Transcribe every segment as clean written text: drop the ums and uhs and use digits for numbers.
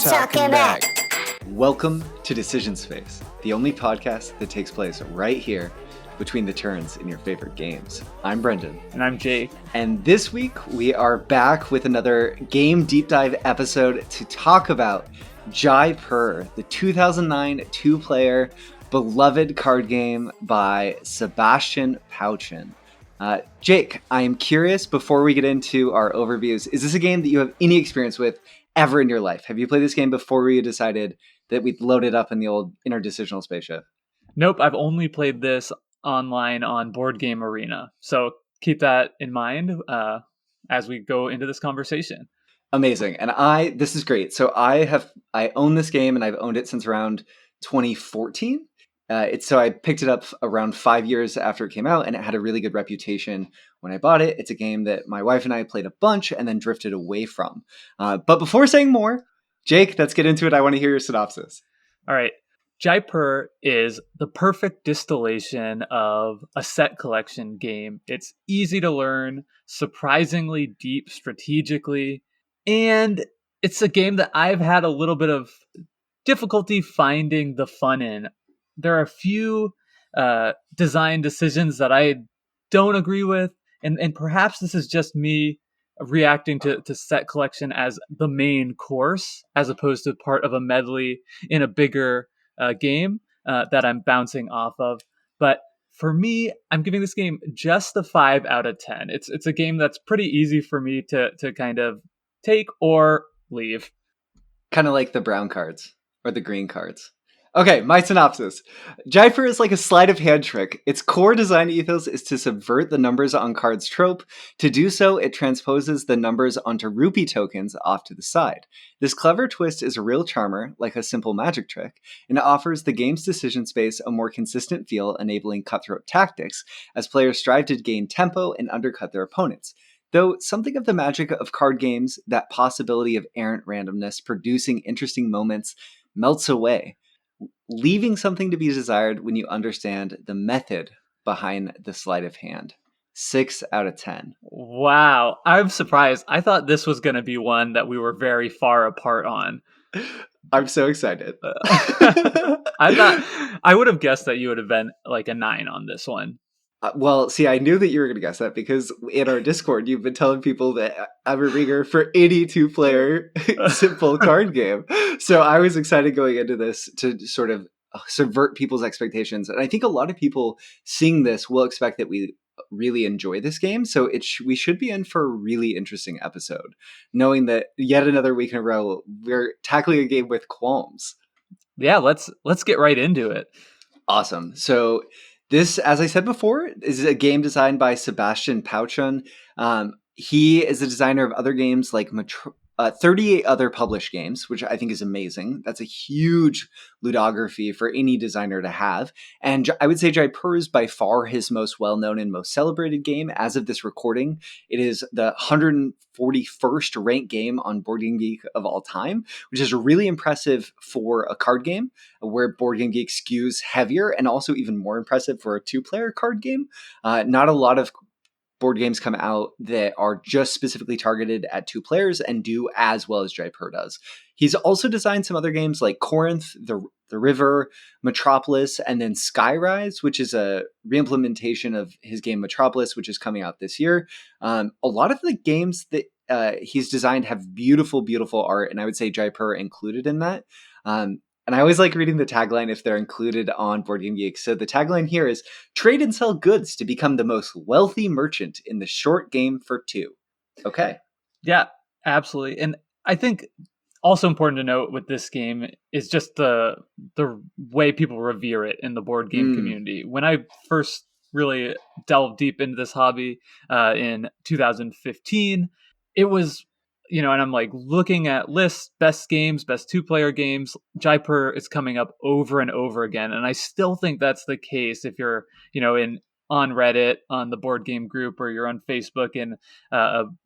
talking back. Welcome to Decision Space, the only podcast that takes place right here between the turns in your favorite games. I'm Brendan. And I'm Jake. And this week we are back with another game deep dive episode to talk about Jaipur, the 2009 two-player beloved card game by Sebastian Pauchin. Jake, I am curious, before we get into our overviews, is this a game that you have any experience with ever in your life? Have you played this game before we decided that we'd load it up in the old interdecisional spaceship? Nope, I've only played this online on Board Game Arena. So keep that in mind as we go into this conversation. Amazing. And this is great. So I own this game and I've owned it since around 2014. So I picked it up around 5 years after it came out, and it had a really good reputation when I bought it. It's a game that my wife and I played a bunch and then drifted away from. But before saying more, Jake, let's get into it. I want to hear your synopsis. All right. Jaipur is the perfect distillation of a set collection game. It's easy to learn, surprisingly deep strategically, and it's a game that I've had a little bit of difficulty finding the fun in. There are a few design decisions that I don't agree with, and perhaps this is just me reacting to set collection as the main course, as opposed to part of a medley in a bigger game that I'm bouncing off of. But for me, I'm giving this game just a 5 out of 10. It's a game that's pretty easy for me to kind of take or leave. Kind of like the brown cards or the green cards. Okay, my synopsis. Jaipur is like a sleight of hand trick. Its core design ethos is to subvert the numbers on cards trope. To do so, it transposes the numbers onto rupee tokens off to the side. This clever twist is a real charmer, like a simple magic trick, and it offers the game's decision space a more consistent feel, enabling cutthroat tactics as players strive to gain tempo and undercut their opponents. Though something of the magic of card games, that possibility of errant randomness producing interesting moments, melts away, leaving something to be desired when you understand the method behind the sleight of hand. 6 out of 10. Wow, I'm surprised. I thought this was going to be one that we were very far apart on. I'm so excited. I would have guessed that you would have been like a 9 on this one. Well, see, I knew that you were going to guess that because in our Discord, you've been telling people that I'm a ringer for any two-player simple card game. So I was excited going into this to sort of subvert people's expectations. And I think a lot of people seeing this will expect that we really enjoy this game. So we should be in for a really interesting episode, knowing that yet another week in a row, we're tackling a game with qualms. Yeah, let's get right into it. Awesome. So this, as I said before, is a game designed by Sebastian Pauchin. He is the designer of other games like 38 other published games, which I think is amazing. That's a huge ludography for any designer to have. And I would say Jaipur is by far his most well-known and most celebrated game. As of this recording, it is the 141st ranked game on Board Game Geek of all time, which is really impressive for a card game where Board Game Geek skews heavier, and also even more impressive for a two-player card game. Not a lot of board games come out that are just specifically targeted at two players and do as well as Jaipur does. He's also designed some other games like Corinth, The River, Metropolis, and then Skyrise, which is a reimplementation of his game Metropolis, which is coming out this year. A lot of the games that he's designed have beautiful, beautiful art, and I would say Jaipur included in that. And I always like reading the tagline if they're included on Board Game Geek. So the tagline here is, trade and sell goods to become the most wealthy merchant in the short game for two. Okay. Yeah, absolutely. And I think also important to note with this game is just the way people revere it in the board game community. When I first really delved deep into this hobby in 2015, it was, and I'm like looking at lists, best games, best two-player games. Jaipur is coming up over and over again. And I still think that's the case if you're, on Reddit, on the board game group, or you're on Facebook in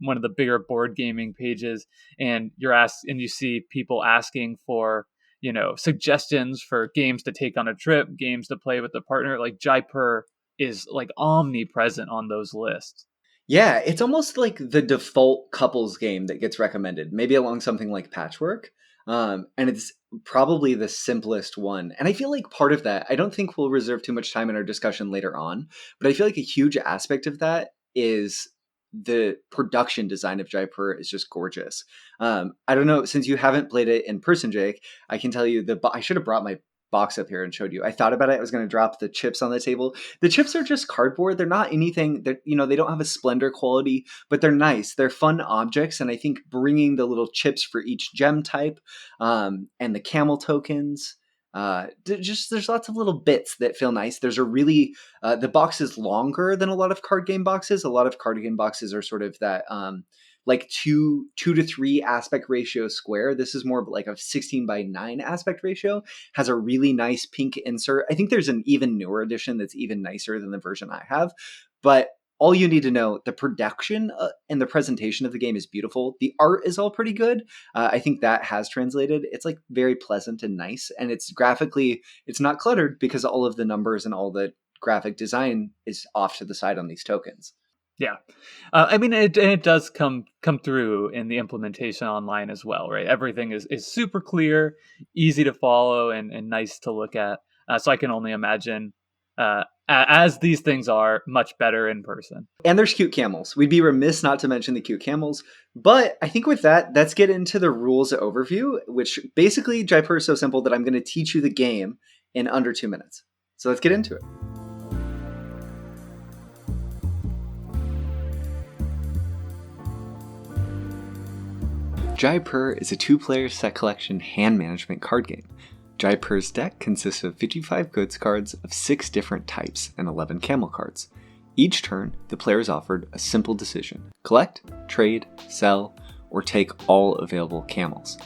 one of the bigger board gaming pages, and you see people asking for, suggestions for games to take on a trip, games to play with a partner. Like Jaipur is like omnipresent on those lists. Yeah, it's almost like the default couples game that gets recommended, maybe along something like Patchwork. And it's probably the simplest one. And I feel like part of that, I don't think we'll reserve too much time in our discussion later on, but I feel like a huge aspect of that is the production design of Jaipur is just gorgeous. I don't know, since you haven't played it in person, Jake, I can tell you I should have brought my box up here and showed you. I thought about it. I was going to drop the chips on the table. The chips are just cardboard. They're not anything that, they don't have a splendor quality, but they're nice. They're fun objects. And I think bringing the little chips for each gem type, and the camel tokens, there's lots of little bits that feel nice. There's a really, the box is longer than a lot of card game boxes. A lot of card game boxes are sort of that, like two to three aspect ratio square. This is more like a 16:9 aspect ratio, has a really nice pink insert. I think there's an even newer edition that's even nicer than the version I have, but all you need to know, the production and the presentation of the game is beautiful. The art is all pretty good. I think that has translated. It's like very pleasant and nice, and it's graphically, it's not cluttered because all of the numbers and all the graphic design is off to the side on these tokens. Yeah. I mean, it does come through in the implementation online as well, right? Everything is super clear, easy to follow, and nice to look at. So I can only imagine, as these things are, much better in person. And there's cute camels. We'd be remiss not to mention the cute camels. But I think with that, let's get into the rules overview, which basically Jaipur is so simple that I'm going to teach you the game in under 2 minutes. So let's get into it. Jaipur is a 2-player set collection hand management card game. Jaipur's deck consists of 55 goods cards of 6 different types and 11 camel cards. Each turn, the player is offered a simple decision: collect, trade, sell, or take all available camels.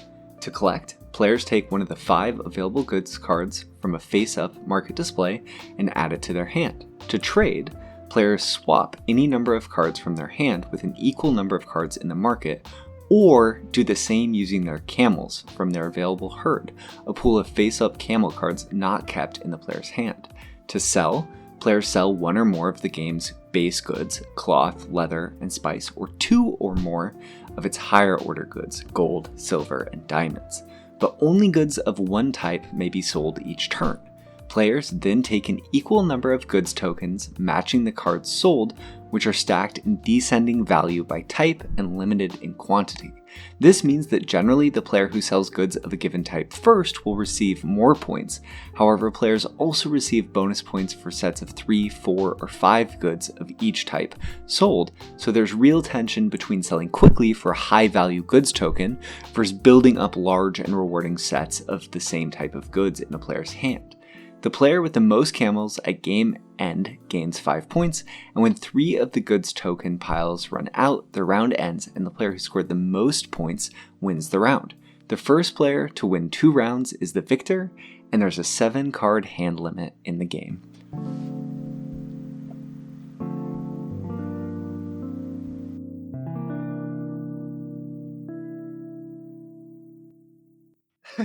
To collect, players take one of the 5 available goods cards from a face-up market display and add it to their hand. To trade, players swap any number of cards from their hand with an equal number of cards in the market, or do the same using their camels from their available herd, a pool of face-up camel cards not kept in the player's hand. To sell, players sell one or more of the game's base goods, cloth, leather, and spice, or 2 or more of its higher order goods, gold, silver, and diamonds. But only goods of one type may be sold each turn. Players then take an equal number of goods tokens matching the cards sold, which are stacked in descending value by type and limited in quantity. This means that generally the player who sells goods of a given type first will receive more points. However, players also receive bonus points for sets of 3, 4, or 5 goods of each type sold, so there's real tension between selling quickly for a high value goods token versus building up large and rewarding sets of the same type of goods in the player's hand. The player with the most camels at game end gains 5 points, and when 3 of the goods token piles run out, the round ends and the player who scored the most points wins the round. The first player to win 2 rounds is the victor, and there's a 7-card hand limit in the game.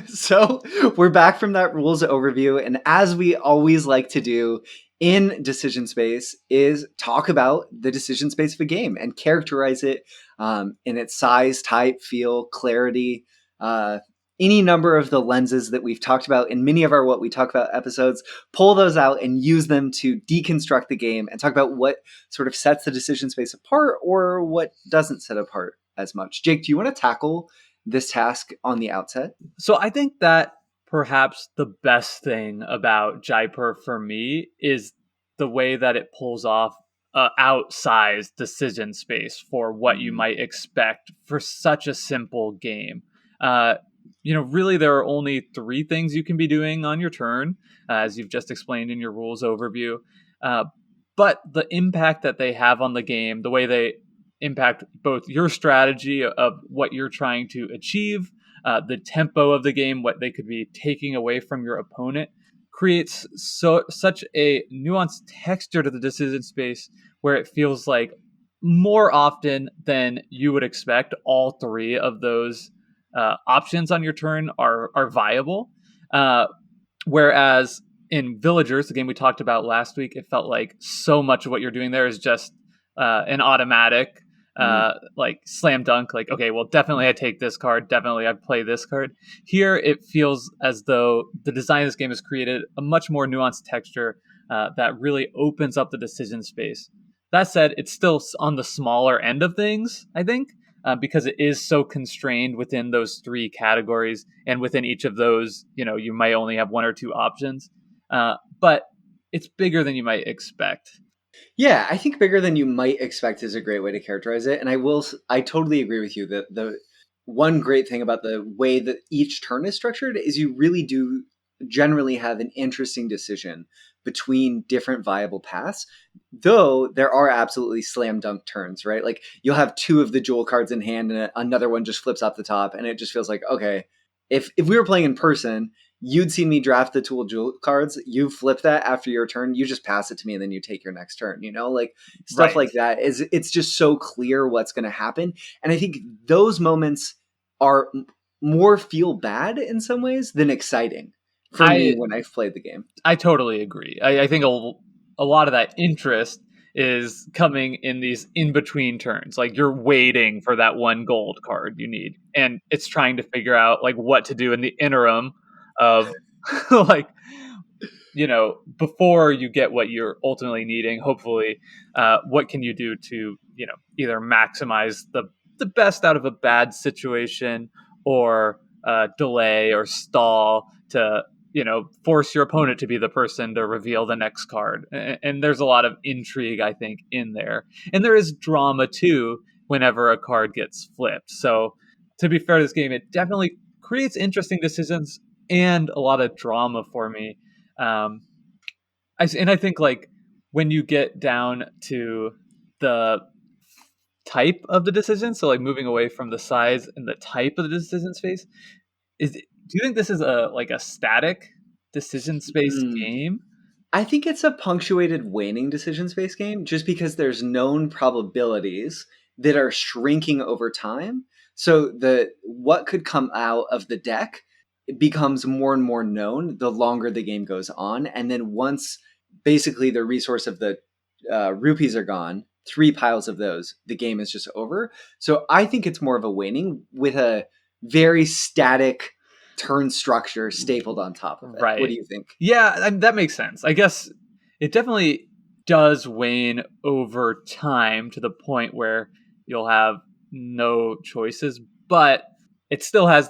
So we're back from that rules overview, and as we always like to do in decision space is talk about the decision space of a game and characterize it in its size, type, feel, clarity, any number of the lenses that we've talked about in many of our What We Talk About episodes. Pull those out and use them to deconstruct the game and talk about what sort of sets the decision space apart or what doesn't set apart as much. Jake, do you want to tackle this task on the outset? So I think that perhaps the best thing about Jaipur for me is the way that it pulls off outsized decision space for what you might expect for such a simple game. Really there are only 3 things you can be doing on your turn, as you've just explained in your rules overview. But the impact that they have on the game, the way they impact both your strategy of what you're trying to achieve, the tempo of the game, what they could be taking away from your opponent, creates such a nuanced texture to the decision space where it feels like more often than you would expect, all 3 of those options on your turn are viable. Whereas in Villagers, the game we talked about last week, it felt like so much of what you're doing there is just an automatic Mm. like slam dunk, like, okay, well, definitely I take this card, definitely I play this card. Here, it feels as though the design of this game has created a much more nuanced texture that really opens up the decision space. That said, it's still on the smaller end of things, I think, because it is so constrained within those three categories, and within each of those, you might only have one or two options, but it's bigger than you might expect. Yeah, I think bigger than you might expect is a great way to characterize it. And I totally agree with you that the one great thing about the way that each turn is structured is you really do generally have an interesting decision between different viable paths. Though there are absolutely slam dunk turns, right? Like you'll have two of the jewel cards in hand and another one just flips off the top. And it just feels like, okay, if we were playing in person, you'd see me draft the tool jewel cards. You flip that after your turn. You just pass it to me, and then you take your next turn. Like stuff Right. like that. It's just so clear what's going to happen, and I think those moments are more feel bad in some ways than exciting for me I when I've played the game. I totally agree. I think a lot of that interest is coming in these in between turns. Like you're waiting for that one gold card you need, and it's trying to figure out like what to do in the interim of like before you get what you're ultimately needing. Hopefully, what can you do to either maximize the best out of a bad situation, or delay or stall to force your opponent to be the person to reveal the next card. And there's a lot of intrigue, I think, in there. And there is drama too whenever a card gets flipped. So to be fair to this game, it definitely creates interesting decisions and a lot of drama for me. Um, I think like when you get down to the type of the decision, so like moving away from the size and the type of the decision space, do you think this is a static decision space Mm. game? I think it's a punctuated waning decision space game just because there's known probabilities that are shrinking over time. So the what could come out of the deck becomes more and more known the longer the game goes on. And then once basically the resource of the rupees are gone, three piles of those, the game is just over. So I think it's more of a waning with a very static turn structure stapled on top of it. What do Right. you think? Yeah, that makes sense. I guess it definitely does wane over time to the point where you'll have no choices, but it still has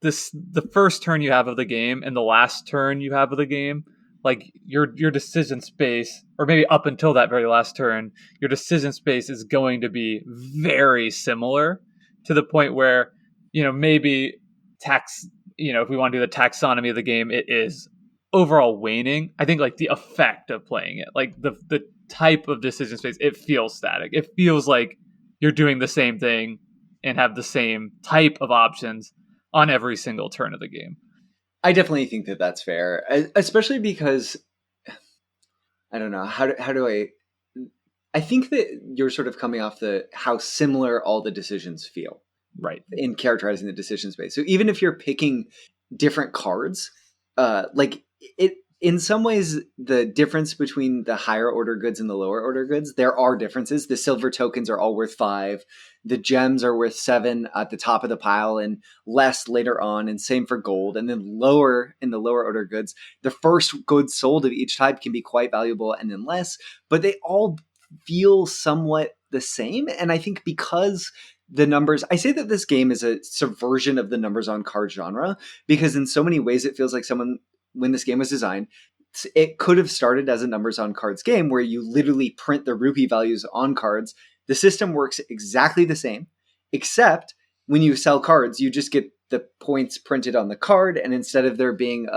the first turn you have of the game and the last turn you have of the game, like your decision space, or maybe up until that very last turn, your decision space is going to be very similar, to the point where maybe tax if we want to do the taxonomy of the game, it is overall waning. I think like the effect of playing it, like the type of decision space, it feels static. It feels like you're doing the same thing and have the same type of options on every single turn of the game. I definitely think that that's fair, especially because I don't know how do I think that you're sort of coming off the how similar all the decisions feel Right. in characterizing the decision space. So even if you're picking different cards, like it in some ways the difference between the higher order goods and the lower order goods, there are differences. The silver tokens are all worth 5. The gems are worth 7 at the top of the pile and less later on, and same for gold. And then lower in the lower order goods, the first goods sold of each type can be quite valuable and then less, but they all feel somewhat the same. And I think because the numbers, I say that this game is a subversion of the numbers on card genre, because in so many ways it feels like someone, when this game was designed, it could have started as a numbers on cards game where you literally print the rupee values on cards. The system works exactly the same, except when you sell cards, you just get the points printed on the card, and instead of there being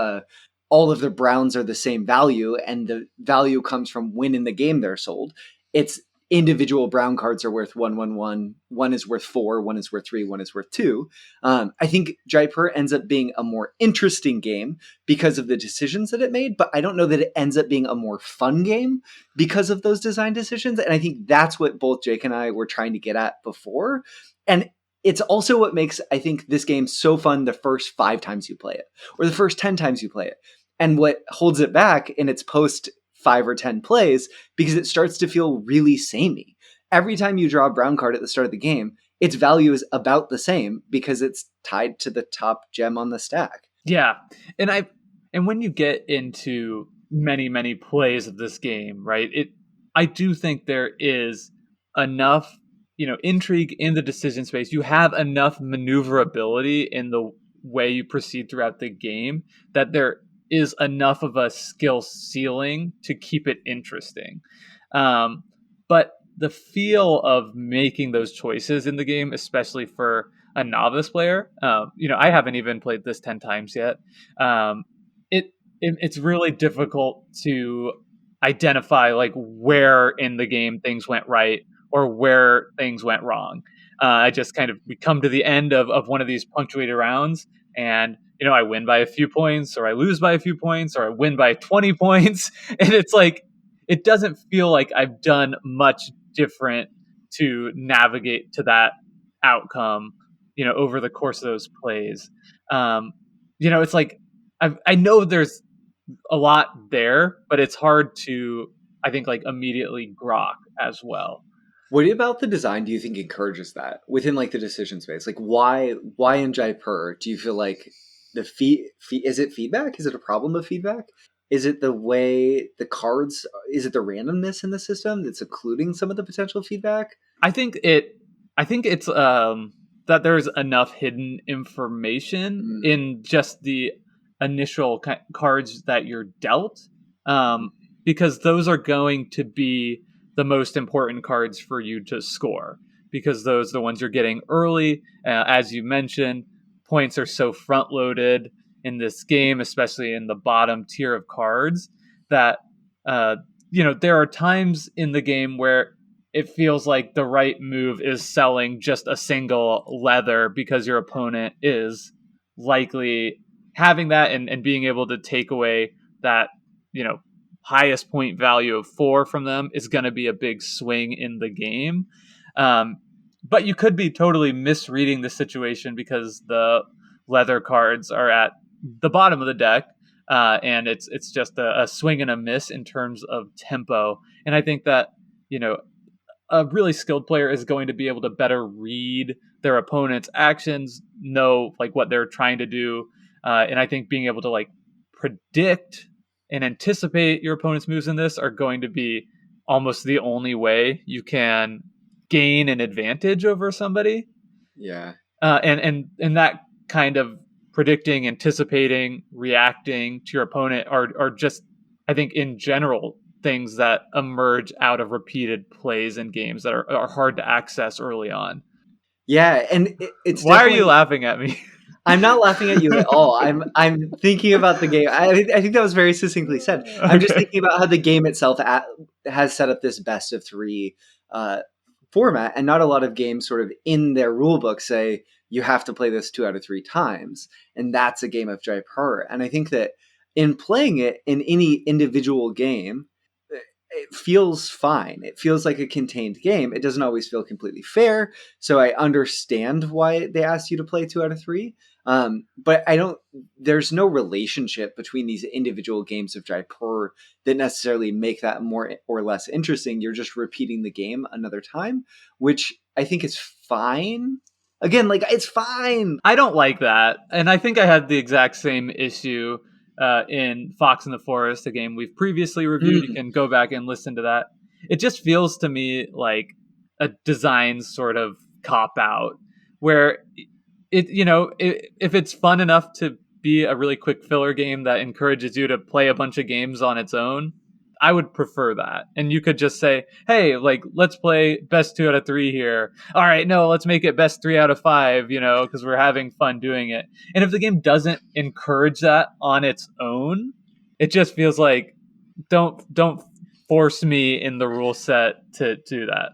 all of the browns are the same value and the value comes from when in the game they're sold, it's individual brown cards are worth 111, one is worth 4, one is worth 3, one is worth 2. I think Jaipur ends up being a more interesting game because of the decisions that it made, but I don't know that it ends up being a more fun game because of those design decisions. And I think that's what both Jake and I were trying to get at before. And it's also what makes, I think, this game so fun the first 5 times you play it, or the first 10 times you play it. And what holds it back in its post 5 or 10 plays, because it starts to feel really samey. every time you draw a brown card at the start of the game, its value is about the same because it's tied to the top gem on the stack. Yeah. And when you get into many plays of this game, right? I do think there is enough, intrigue in the decision space. You have enough maneuverability in the way you proceed throughout the game that there is enough of a skill ceiling to keep it interesting. But the feel of making those choices in the game, especially for a novice player, I haven't even played this 10 times yet. Um, it's really difficult to identify like where in the game things went right or where things went wrong. I just we come to the end of one of these punctuated rounds, and I win by a few points, or I lose by a few points, or I win by 20 points, and it's like it doesn't feel like I've done much different to navigate to that outcome, over the course of those plays. It's like I know there's a lot there, but it's hard to, I think, like immediately grok as well. What about the design do you think encourages that within like the decision space? Like why in Jaipur do you feel like the is it feedback? Is it a problem of feedback? Is it the way the cards? Is it the randomness in the system that's occluding some of the potential feedback? I think it's that there's enough hidden information in just the initial cards that you're dealt, because those are going to be the most important cards for you to score, because those are the ones you're getting early. As you mentioned, points are so front loaded in this game, especially in the bottom tier of cards, that there are times in the game where it feels like the right move is selling just a single leather because your opponent is likely having that and being able to take away that, highest point value of 4 from them is going to be a big swing in the game. But you could be totally misreading the situation because the leather cards are at the bottom of the deck, and it's just a swing and a miss in terms of tempo. And I think that, a really skilled player is going to be able to better read their opponent's actions, know like what they're trying to do. And I think being able to like predict and anticipate your opponent's moves in this are going to be almost the only way you can gain an advantage over somebody. Yeah. And that kind of predicting, anticipating, reacting to your opponent are just, I think, in general, things that emerge out of repeated plays and games that are hard to access early on. Yeah, and it's why are you laughing at me? I'm not laughing at you at all. I'm thinking about the game. I think that was very succinctly said. Okay. I'm just thinking about how the game itself has set up this best of 3 format, and not a lot of games sort of in their rule book say you have to play this 2 out of 3 times, and that's a game of Jaipur. And I think that in playing it in any individual game, it feels fine. It feels like a contained game. It doesn't always feel completely fair. So I understand why they asked you to play 2 out of 3. But there's no relationship between these individual games of Jaipur that necessarily make that more or less interesting. You're just repeating the game another time, which I think is fine. Again, like, it's fine. I don't like that. And I think I had the exact same issue in Fox in the Forest, a game we've previously reviewed. You can go back and listen to that. It just feels to me like a design sort of cop out, where if it's fun enough to be a really quick filler game that encourages you to play a bunch of games on its own, I would prefer that. And you could just say, hey, like, let's play best 2 out of 3 here. All right, no, let's make it best 3 out of 5, because we're having fun doing it. And if the game doesn't encourage that on its own, it just feels like don't force me in the rule set to do that.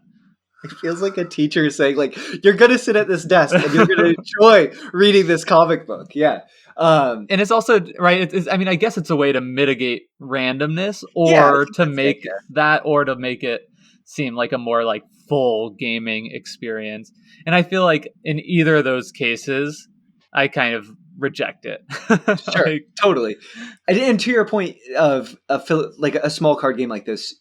It feels like a teacher saying, like, you're going to sit at this desk and you're going to enjoy reading this comic book. Yeah. And it's also, right, I guess it's a way to mitigate randomness, or to make that, or to make it seem like a more like full gaming experience. And I feel like in either of those cases, I kind of reject it. Sure, Like, totally. And to your point of like a small card game like this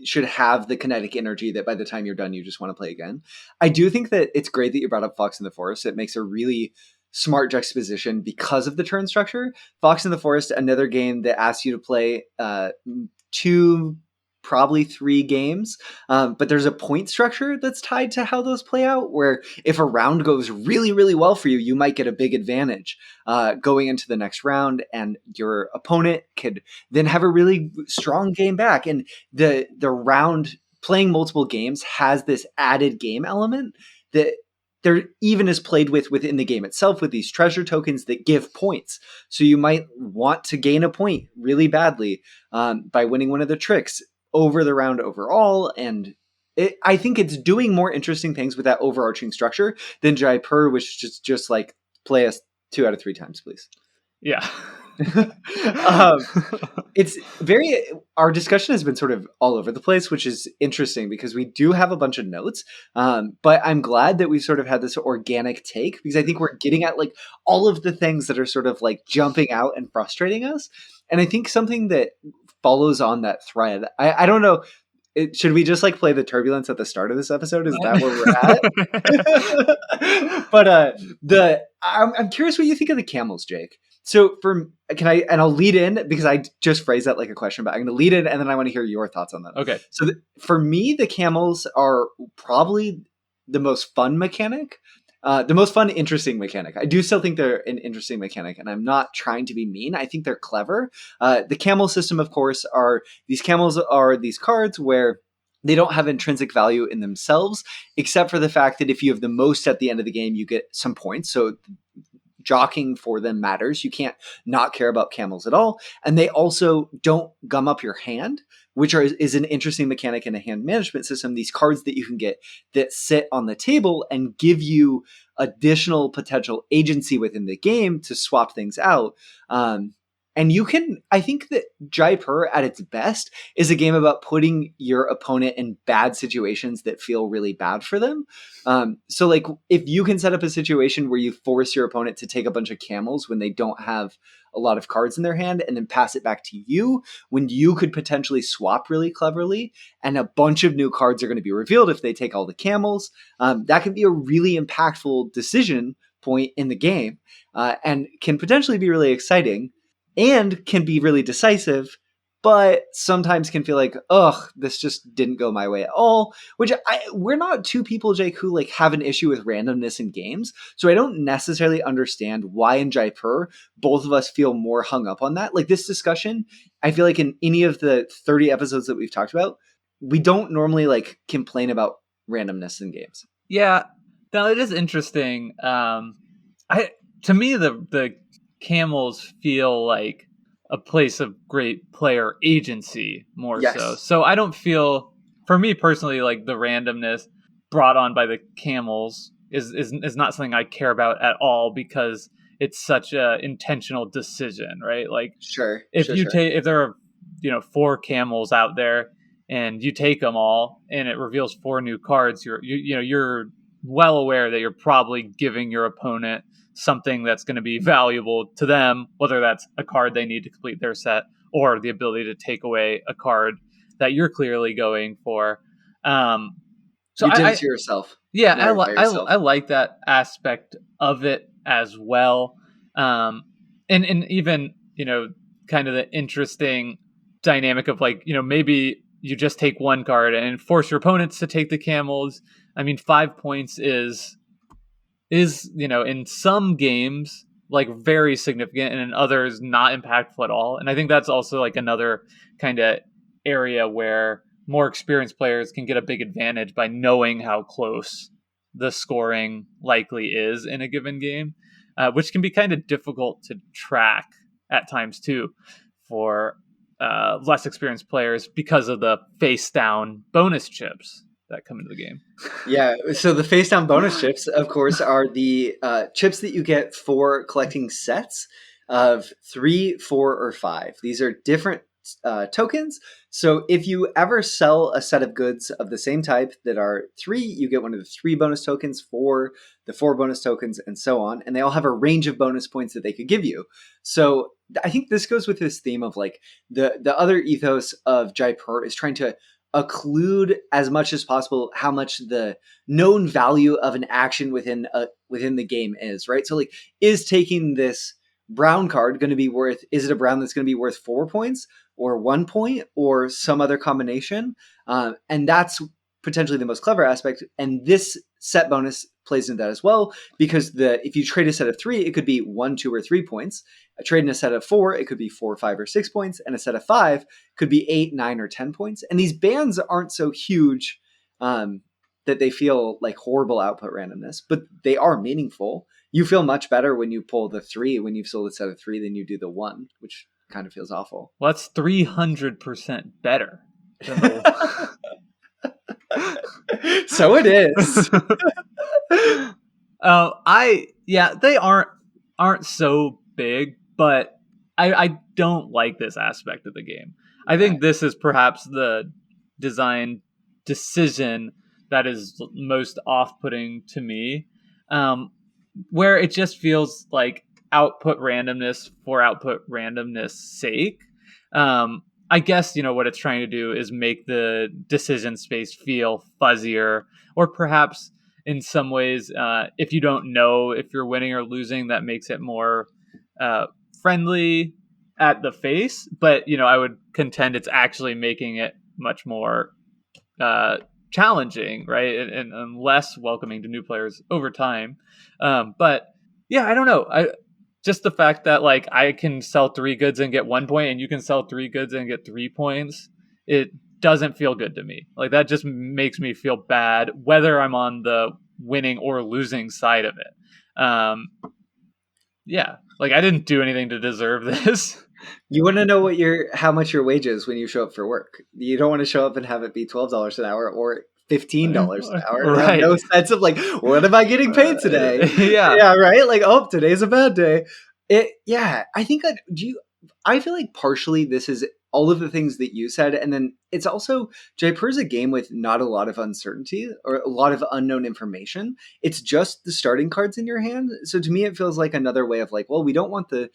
should have the kinetic energy that by the time you're done, you just want to play again. I do think that it's great that you brought up Fox in the Forest. It makes a really smart juxtaposition because of the turn structure. Fox in the Forest, another game that asks you to play two, probably three games, but there's a point structure that's tied to how those play out, where if a round goes really, really well for you, you might get a big advantage going into the next round, and your opponent could then have a really strong game back. And the round playing multiple games has this added game element that there even is played with within the game itself with these treasure tokens that give points. So you might want to gain a point really badly by winning one of the tricks over the round overall. And I think it's doing more interesting things with that overarching structure than Jaipur, which just like play us 2 out of 3 times, please. yeah. It's very, our discussion has been sort of all over the place, which is interesting because we do have a bunch of notes. But I'm glad that we sort of had this organic take, because I think we're getting at like all of the things that are sort of like jumping out and frustrating us. And I think something that follows on that thread, I don't know, should we just like play the turbulence at the start of this episode? Is that where we're at? But I'm curious what you think of the camels, Jake. So and I'll lead in because I just phrased that like a question, but I'm going to lead in and then I want to hear your thoughts on that. Okay. So for me, the camels are probably the most fun mechanic, the most fun, interesting mechanic. I do still think they're an interesting mechanic, and I'm not trying to be mean. I think they're clever. The camel system, of course, these camels are these cards where they don't have intrinsic value in themselves, except for the fact that if you have the most at the end of the game, you get some points. So jockeying for them matters. You can't not care about camels at all. And they also don't gum up your hand, which is an interesting mechanic in a hand management system. These cards that you can get that sit on the table and give you additional potential agency within the game to swap things out. And you can, I think that Jaipur at its best is a game about putting your opponent in bad situations that feel really bad for them. So like if you can set up a situation where you force your opponent to take a bunch of camels when they don't have a lot of cards in their hand and then pass it back to you when you could potentially swap really cleverly and a bunch of new cards are going to be revealed if they take all the camels, that can be a really impactful decision point in the game and can potentially be really exciting. And can be really decisive, but sometimes can feel like, ugh, this just didn't go my way at all. Which we're not two people, Jake, who like have an issue with randomness in games. So I don't necessarily understand why in Jaipur both of us feel more hung up on that. Like this discussion, I feel like in any of the 30 episodes that we've talked about, we don't normally like complain about randomness in games. Yeah, now it is interesting. To me, the camels feel like a place of great player agency more so. So I don't feel, for me personally, like the randomness brought on by the camels is not something I care about at all because it's such a intentional decision, right? Like if there are 4 camels out there and you take them all and it reveals 4 new cards, you're well aware that you're probably giving your opponent something that's going to be valuable to them, whether that's a card they need to complete their set or the ability to take away a card that you're clearly going for. So you did it to yourself. Yeah, I like that aspect of it as well. And even, kind of the interesting dynamic of like, maybe you just take one card and force your opponents to take the camels. I mean, 5 points is in some games like very significant and in others not impactful at all. And I think that's also like another kind of area where more experienced players can get a big advantage by knowing how close the scoring likely is in a given game, which can be kind of difficult to track at times too for less experienced players because of the face down bonus chips that come into the game. Yeah, so the face down bonus chips, of course, are the chips that you get for collecting sets of 3, 4, or 5. These are different tokens. So if you ever sell a set of goods of the same type that are 3, you get one of the 3 bonus tokens, 4, the 4 bonus tokens, and so on. And they all have a range of bonus points that they could give you. So I think this goes with this theme of like the other ethos of Jaipur is trying to occlude as much as possible how much the known value of an action within the game is, right? So like, is taking this brown card going to be worth, is it a brown that's going to be worth 4 points or 1 point or some other combination? And that's potentially the most clever aspect. And this set bonus plays into that as well, because if you trade a set of 3, it could be 1, 2, or 3 points. A trade in a set of 4, it could be 4, 5, or 6 points. And a set of 5 could be 8, 9, or 10 points. And these bands aren't so huge that they feel like horrible output randomness, but they are meaningful. You feel much better when you pull the 3 when you've sold a set of 3 than you do the 1, which kind of feels awful. Well, that's 300% better than the So it is. They aren't so big, but I don't like this aspect of the game. I think this is perhaps the design decision that is most off-putting to me, where it just feels like output randomness for output randomness sake. I guess, what it's trying to do is make the decision space feel fuzzier, or perhaps in some ways, if you don't know if you're winning or losing, that makes it more friendly at the face. But, I would contend it's actually making it much more challenging, right? And less welcoming to new players over time. But yeah, I don't know. Just the fact that like I can sell 3 goods and get 1 point, and you can sell 3 goods and get 3 points, it doesn't feel good to me. Like that just makes me feel bad, whether I'm on the winning or losing side of it. Yeah, like I didn't do anything to deserve this. You want to know how much your wage is when you show up for work. You don't want to show up and have it be $12 an hour or $15 an hour. Right. Have no sense of like, what am I getting paid today? Yeah, right. Like, oh, today's a bad day. I think that I feel like partially this is all of the things that you said, and then it's also Jaipur's a game with not a lot of uncertainty or a lot of unknown information. It's just the starting cards in your hand. So to me, it feels like another way of like, well, we don't want the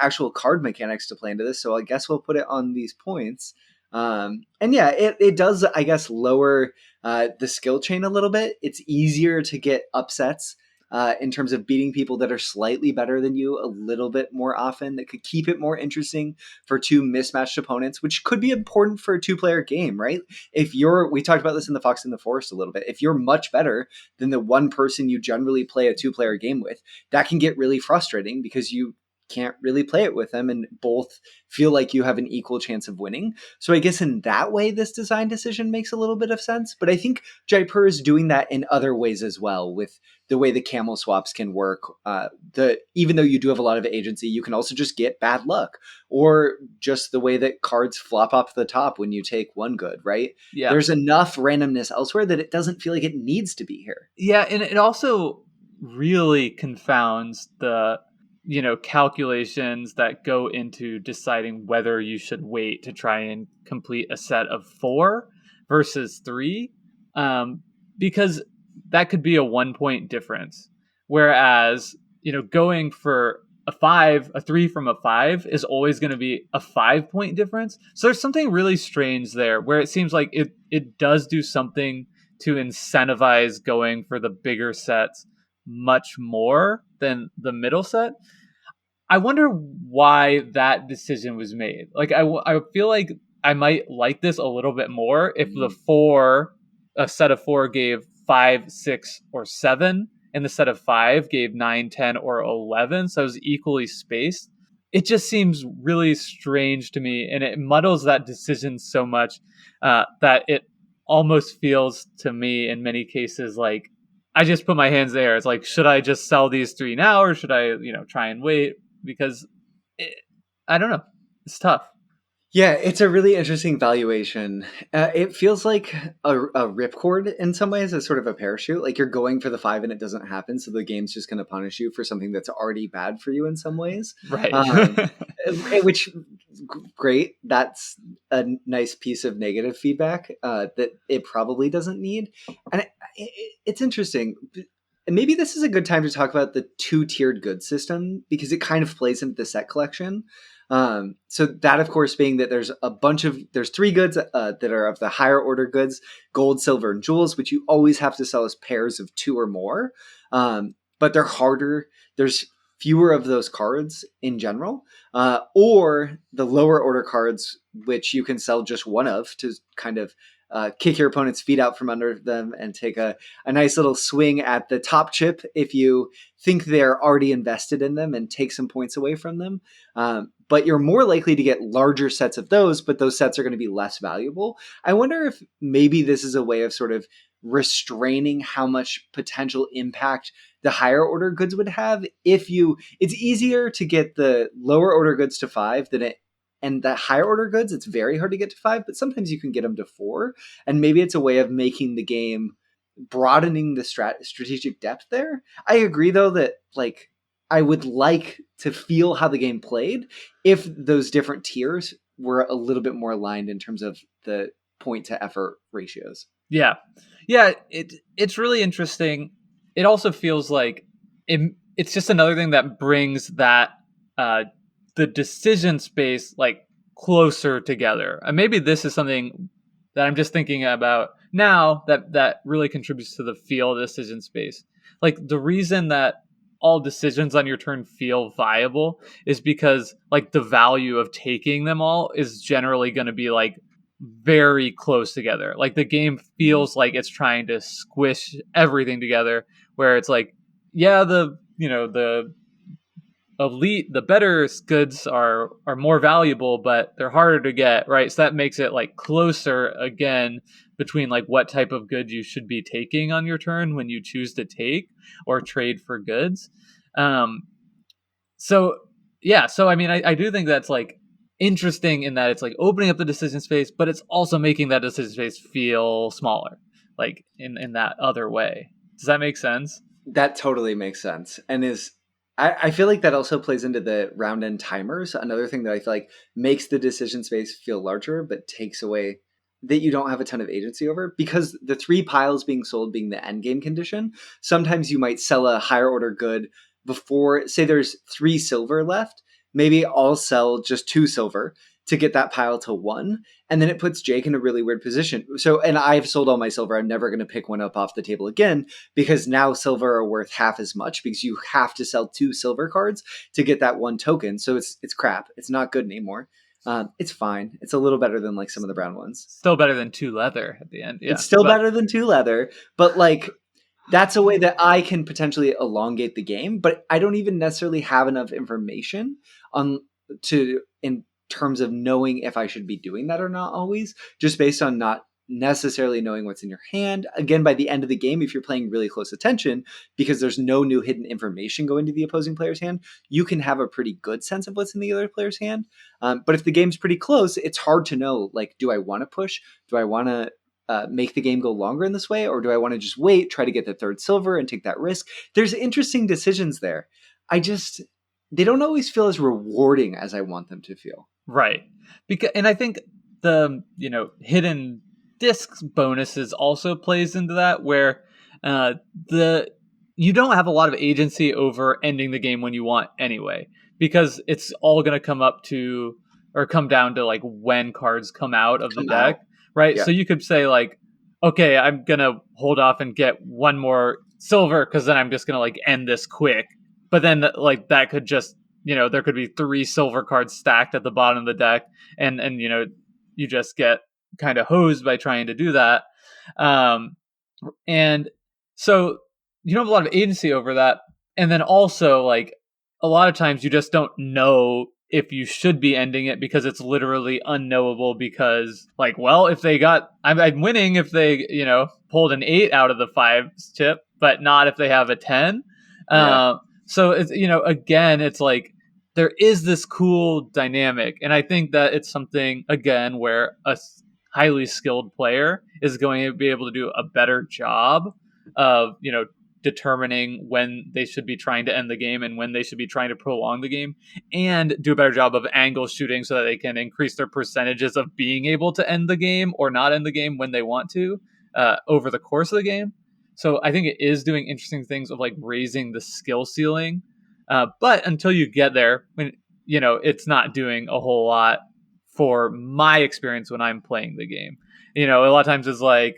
actual card mechanics to play into this, so I guess we'll put it on these points. And yeah, it does, I guess, lower the skill chain a little bit. It's easier to get upsets in terms of beating people that are slightly better than you a little bit more often. That could keep it more interesting for 2 mismatched opponents, which could be important for a 2-player game, right? We talked about this in the Fox and the Forest a little bit. If you're much better than the one person you generally play a 2-player game with, that can get really frustrating because you can't really play it with them and both feel like you have an equal chance of winning. So I guess in that way, this design decision makes a little bit of sense. But I think Jaipur is doing that in other ways as well, with the way the camel swaps can work. Even though you do have a lot of agency, you can also just get bad luck, or just the way that cards flop off the top when you take 1 good, right? Yeah. There's enough randomness elsewhere that it doesn't feel like it needs to be here. Yeah, and it also really confounds the calculations that go into deciding whether you should wait to try and complete a set of 4 versus 3, because that could be a 1-point difference. Whereas, going for a 3 from a 5 is always going to be a 5-point difference. So there's something really strange there where it seems like it does do something to incentivize going for the bigger sets much more than the middle set. I wonder why that decision was made. Like, I feel like I might like this a little bit more if a set of 4 gave 5, 6, or 7, and the set of 5 gave 9, 10, or 11. So it was equally spaced. It just seems really strange to me, and it muddles that decision so much that it almost feels to me in many cases like I just put my hands there. It's like, should I just sell these 3 now, or should I, try and wait? Because I don't know. It's tough. Yeah, it's a really interesting valuation. It feels like a ripcord in some ways, as sort of a parachute. Like you're going for the 5 and it doesn't happen, so the game's just going to punish you for something that's already bad for you in some ways. Right. Which great. That's a nice piece of negative feedback that it probably doesn't need. And it's interesting. And maybe this is a good time to talk about the two-tiered goods system because it kind of plays into the set collection. So that, of course, being that there's three goods that are of the higher order goods: gold, silver, and jewels, which you always have to sell as pairs of two or more. But they're harder. There's fewer of those cards in general, or the lower order cards, which you can sell just one of to kind of kick your opponent's feet out from under them and take a nice little swing at the top chip if you think they're already invested in them and take some points away from them. But you're more likely to get larger sets of those, but those sets are going to be less valuable. I wonder if maybe this is a way of sort of restraining how much potential impact the higher order goods would have. It's easier to get the lower order goods to 5 than it, and the higher order goods, it's very hard to get to 5, but sometimes you can get them to 4. And maybe it's a way of making the game, broadening the strategic depth there. I agree though that like I would like to feel how the game played if those different tiers were a little bit more aligned in terms of the point to effort ratios. Yeah, it's really interesting. It also feels like it's just another thing that brings that the decision space like closer together. And maybe this is something that I'm just thinking about now that really contributes to the feel decision space. Like the reason that all decisions on your turn feel viable is because like the value of taking them all is generally going to be like very close together. Like the game feels like it's trying to squish everything together, where it's like, yeah, the elite, the better goods are more valuable, but they're harder to get, right? So that makes it like closer again between like what type of good you should be taking on your turn when you choose to take or trade for goods. So yeah, so I mean, I do think that's like interesting in that it's like opening up the decision space, but it's also making that decision space feel smaller, like in that other way. Does that make sense? That totally makes sense. And I feel like that also plays into the round end timers. Another thing that I feel like makes the decision space feel larger, but takes away that you don't have a ton of agency over, because the 3 piles being sold being the end game condition. Sometimes you might sell a higher order good before, say there's 3 silver left. Maybe I'll sell just 2 silver to get that pile to 1. And then it puts Jake in a really weird position. So, and I've sold all my silver. I'm never going to pick one up off the table again, because now silver are worth half as much because you have to sell 2 silver cards to get that 1 token. So it's crap. It's not good anymore. It's fine. It's a little better than like some of the brown ones. Still better than 2 leather at the end. Yeah. It's still better than 2 leather, but like that's a way that I can potentially elongate the game, but I don't even necessarily have enough information on to in terms of knowing if I should be doing that or not always, just based on not necessarily knowing what's in your hand. Again, by the end of the game, if you're playing really close attention, because there's no new hidden information going to the opposing player's hand, you can have a pretty good sense of what's in the other player's hand. But if the game's pretty close, it's hard to know, like, do I want to push? Do I want to make the game go longer in this way? Or do I want to just wait, try to get the 3rd silver and take that risk? There's interesting decisions there. They don't always feel as rewarding as I want them to feel. Right. And I think the, hidden discs bonuses also plays into that, where you don't have a lot of agency over ending the game when you want anyway, because it's all going to come down to like when cards come out of the deck, right? Yeah. So you could say like, okay, I'm going to hold off and get 1 more silver because then I'm just going to like end this quick. But then like that could just, there could be 3 silver cards stacked at the bottom of the deck, and you just get kind of hosed by trying to do that. And so you don't have a lot of agency over that. And then also like a lot of times you just don't know if you should be ending it, because it's literally unknowable, because like, well, if they I'm winning if they, pulled an 8 out of the 5 chip, but not if they have a 10. Yeah. So it's, again, it's like there is this cool dynamic. And I think that it's something, again, where a highly skilled player is going to be able to do a better job of, determining when they should be trying to end the game and when they should be trying to prolong the game, and do a better job of angle shooting so that they can increase their percentages of being able to end the game or not end the game when they want to over the course of the game. So I think it is doing interesting things of like raising the skill ceiling. But until you get there, when it's not doing a whole lot for my experience when I'm playing the game. A lot of times it's like,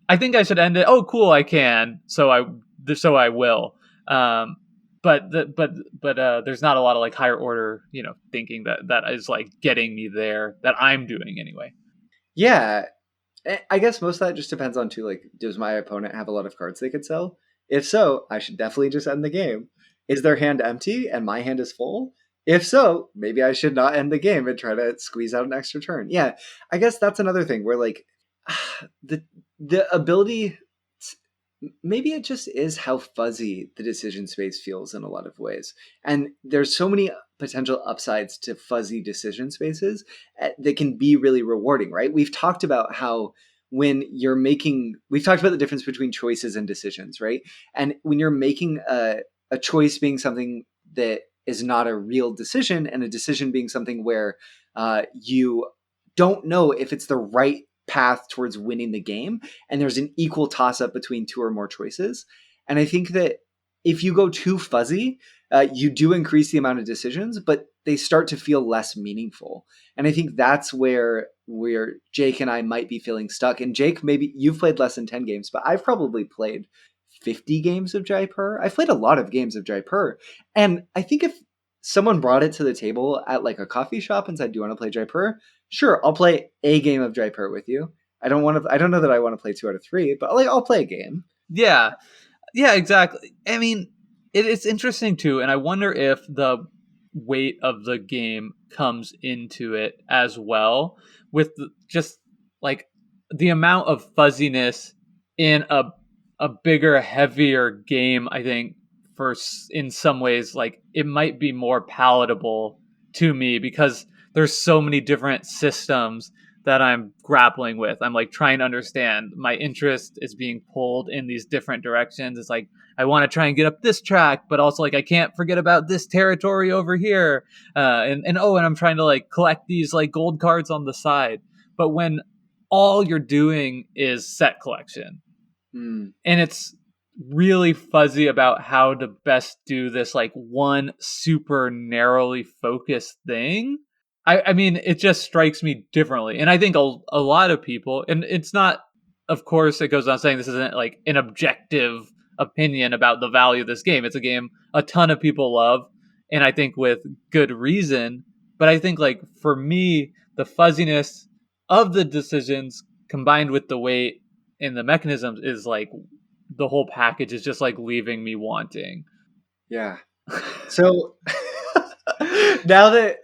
I think I should end it. Oh, cool, I can. So I will. But there's not a lot of like higher order, thinking that is like getting me there that I'm doing anyway. Yeah, I guess most of that just depends on too, like, does my opponent have a lot of cards they could sell? If so, I should definitely just end the game. Is their hand empty and my hand is full? If so, maybe I should not end the game and try to squeeze out an extra turn. Yeah, I guess that's another thing where like the ability, maybe it just is how fuzzy the decision space feels in a lot of ways. And there's so many potential upsides to fuzzy decision spaces that can be really rewarding, right? We've talked about how we've talked about the difference between choices and decisions, right? And when you're making a choice being something that is not a real decision, and a decision being something where you don't know if it's the right path towards winning the game, and there's an equal toss-up between two or more choices. And I think that if you go too fuzzy, you do increase the amount of decisions, but they start to feel less meaningful. And I think that's where Jake and I might be feeling stuck. And Jake, maybe you've played less than 10 games, but I've probably played 50 games of Jaipur. I've played a lot of games of Jaipur. And I think if someone brought it to the table at like a coffee shop and said, "Do you want to play Jaipur?" Sure, I'll play a game of Jaipur with you. I don't know that I want to play 2 out of 3, but like I'll play a game. Yeah. Yeah, exactly. I mean, it's interesting too, and I wonder if the weight of the game comes into it as well, with just like the amount of fuzziness in a bigger, heavier game. I think in some ways, like it might be more palatable to me because there's so many different systems that I'm grappling with. I'm like trying to understand. My interest is being pulled in these different directions. It's like I want to try and get up this track, but also like I can't forget about this territory over here. And I'm trying to like collect these like gold cards on the side. But when all you're doing is set collection, and it's really fuzzy about how to best do this like one super narrowly focused thing. I mean, it just strikes me differently. And I think a lot of people, and it's not, of course, it goes on saying this isn't like an objective opinion about the value of this game. It's a game a ton of people love, and I think with good reason. But I think like for me, the fuzziness of the decisions combined with the weight and the mechanisms is like the whole package is just like leaving me wanting. Yeah. So now that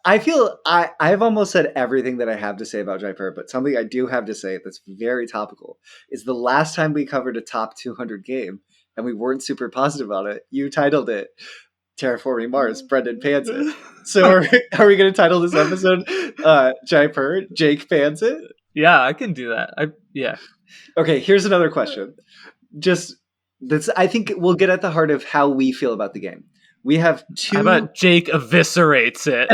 I feel I've almost said everything that I have to say about Jaipur, but something I do have to say that's very topical is the last time we covered a top 200 game and we weren't super positive about it, you titled it Terraforming Mars, Brendan pans it. So are we going to title this episode Jaipur, Jake pans it? Yeah, I can do that. Yeah. Okay, here's another question. I think we'll get at the heart of how we feel about the game. We have 2. How about Jake eviscerates it?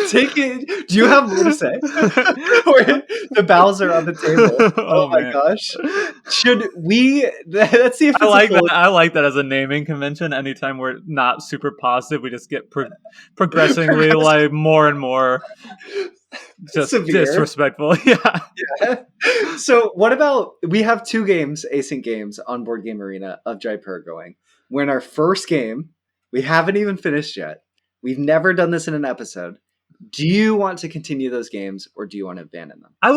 Take it. Do you have more to say? The bowels are on the table. Oh my gosh! Should we? Let's see if I like that. I like that as a naming convention. Anytime we're not super positive, we just get progressively like more and more just severe. Disrespectful. Yeah. So what about we have 2 games, async games on Board Game Arena of Jaipur going. We're in our first game. We haven't even finished yet. We've never done this in an episode. Do you want to continue those games or do you want to abandon them? I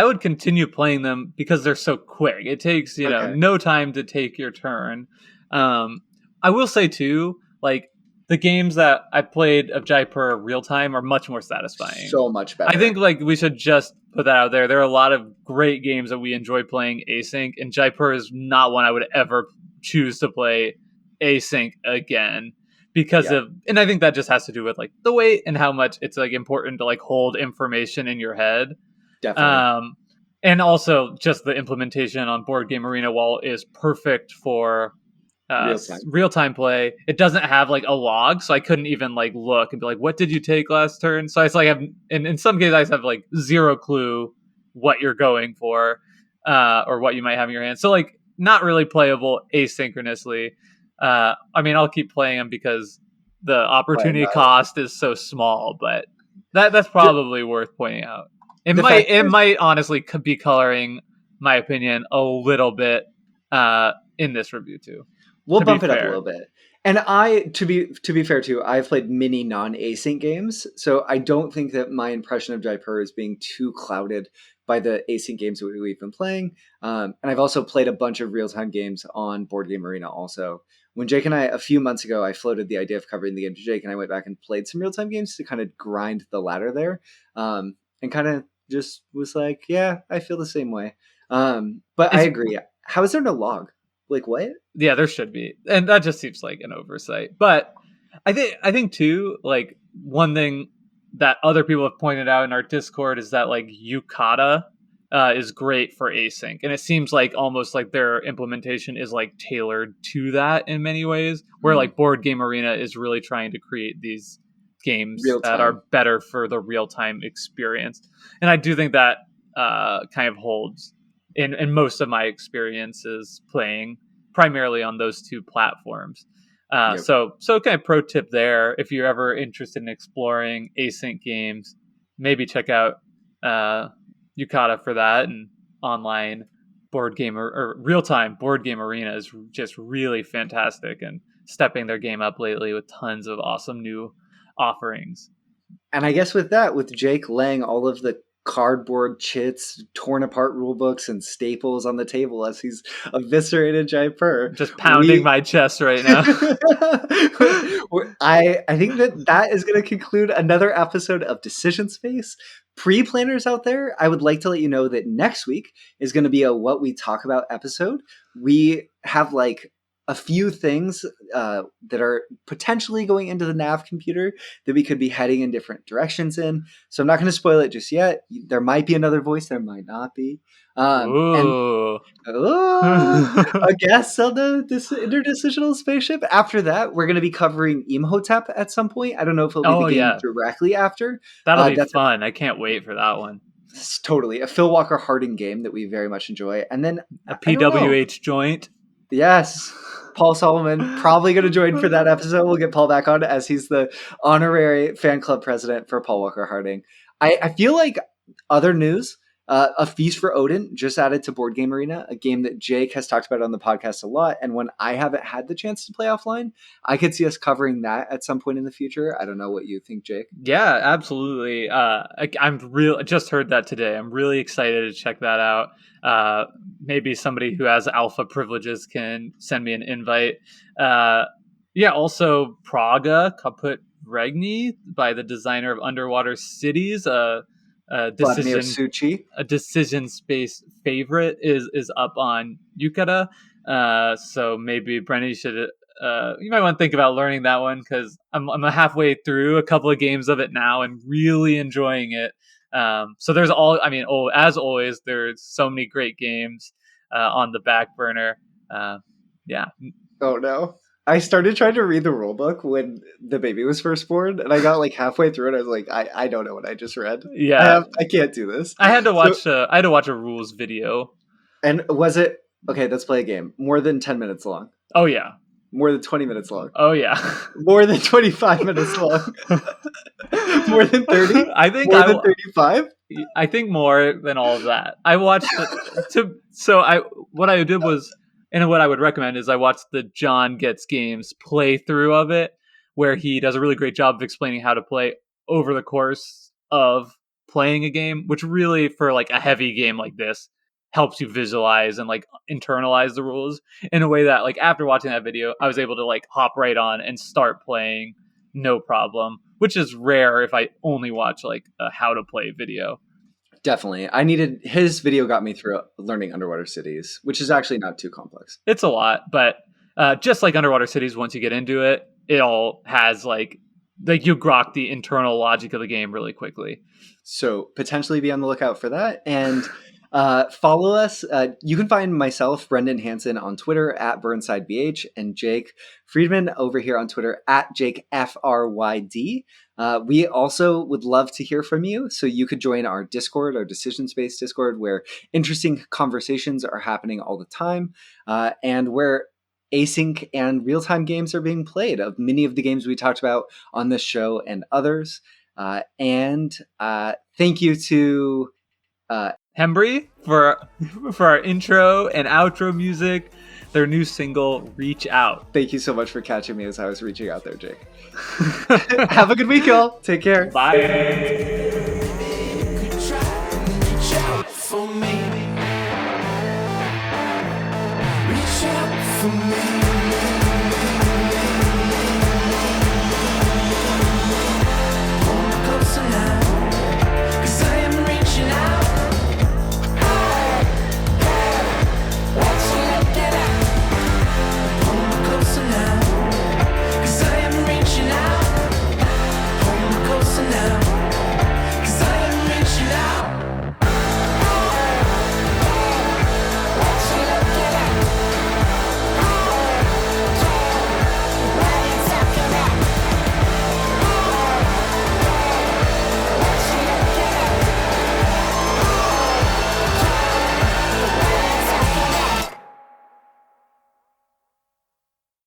would continue playing them because they're so quick. It takes, no time to take your turn. I will say too, like the games that I played of Jaipur real time are much more satisfying. So much better. I think like we should just put that out there. There are a lot of great games that we enjoy playing async, and Jaipur is not one I would ever choose to play async again. Because of, and I think that just has to do with like the weight and how much it's like important to like hold information in your head. Definitely. And also just the implementation on Board Game Arena wall is perfect for Real time. real time play. It doesn't have like a log, so I couldn't even like look and be like, "What did you take last turn?" So it's like in some cases I have like zero clue what you're going for, or what you might have in your hand. So like not really playable asynchronously. I mean, I'll keep playing them because the opportunity cost is so small, but that's probably worth pointing out. It might honestly be coloring my opinion a little bit in this review too. We'll bump it up a little bit. And to be fair too, I've played many non-async games, so I don't think that my impression of Jaipur is being too clouded by the async games that we've been playing. And I've also played a bunch of real-time games on Board Game Arena also. When Jake and I, a few months ago, I floated the idea of covering the game to Jake, and I went back and played some real-time games to kind of grind the ladder there, and kind of just was like, yeah, I feel the same way. But I agree. How is there no log? Like what? Yeah, there should be, and that just seems like an oversight. But I think too, like one thing that other people have pointed out in our Discord is that like Yukata is great for async, and it seems like almost like their implementation is like tailored to that in many ways. Where like Board Game Arena is really trying to create these games that are better for the real time experience, and I do think that kind of holds in most of my experiences playing primarily on those two platforms. So kind of pro tip there, if you're ever interested in exploring async games, maybe check out Yukata for that, and online board game or real-time Board Game Arena is just really fantastic and stepping their game up lately with tons of awesome new offerings. And I guess with that, with Jake laying all of the cardboard chits, torn apart rule books, and staples on the table as he's eviscerated Jaipur. Just pounding my chest right now. I think that is going to conclude another episode of Decision Space. Pre-planners out there, I would like to let you know that next week is going to be a What We Talk About episode. We have like a few things that are potentially going into the nav computer that we could be heading in different directions in. So I'm not going to spoil it just yet. There might be another voice. There might not be. A guest on this interdecisional spaceship. After that, we're going to be covering Imhotep at some point. I don't know if it'll be the game directly after. That'll be fun. I can't wait for that one. It's totally a Phil Walker Harding game that we very much enjoy. And then a PWH joint. Yes. Paul Solomon probably going to join for that episode. We'll get Paul back on as he's the honorary fan club president for Paul Walker Harding. I feel like other news, A Feast for Odin just added to Board Game Arena, a game that Jake has talked about on the podcast a lot. And when I haven't had the chance to play offline, I could see us covering that at some point in the future. I don't know what you think, Jake. Yeah, absolutely. I just heard that today. I'm really excited to check that out. Maybe somebody who has alpha privileges can send me an invite. Also Praga Kaput Regni by the designer of Underwater Cities. A decision space favorite is up on Yukata. So maybe Brennan, you might want to think about learning that one, because I'm halfway through a couple of games of it now and really enjoying it. So there's as always, there's so many great games on the back burner. Yeah. Oh no. I started trying to read the rule book when the baby was first born, and I got like halfway through it. I was like, I don't know what I just read. Yeah, I can't do this. I had to watch a rules video. And was it okay? Let's play a game. More than 10 minutes long. Oh yeah. More than 20 minutes long. Oh yeah. More than 25 minutes long. More than 30. I think more than 35. I think more than all of that. I watched what I did was. And what I would recommend is I watched the John Gets Games playthrough of it, where he does a really great job of explaining how to play over the course of playing a game, which really, for like a heavy game like this, helps you visualize and like internalize the rules in a way that, like, after watching that video, I was able to like hop right on and start playing no problem, which is rare if I only watch like a how to play video. Definitely. His video got me through learning Underwater Cities, which is actually not too complex. It's a lot, but just like Underwater Cities, once you get into it, it all has like you grok the internal logic of the game really quickly. So potentially be on the lookout for that. And Follow us. You can find myself, Brendan Hansen, on Twitter at BurnsideBH, and Jake Friedman over here on Twitter at JakeFRYD. We also would love to hear from you, so you could join our Discord, our Decision Space Discord, where interesting conversations are happening all the time, and where async and real-time games are being played, of many of the games we talked about on this show and others. And thank you to Hembry for our intro and outro music, their new single, Reach Out. Thank you so much for catching me as I was reaching out there, Jake. Have a good week, y'all. Take care. Bye.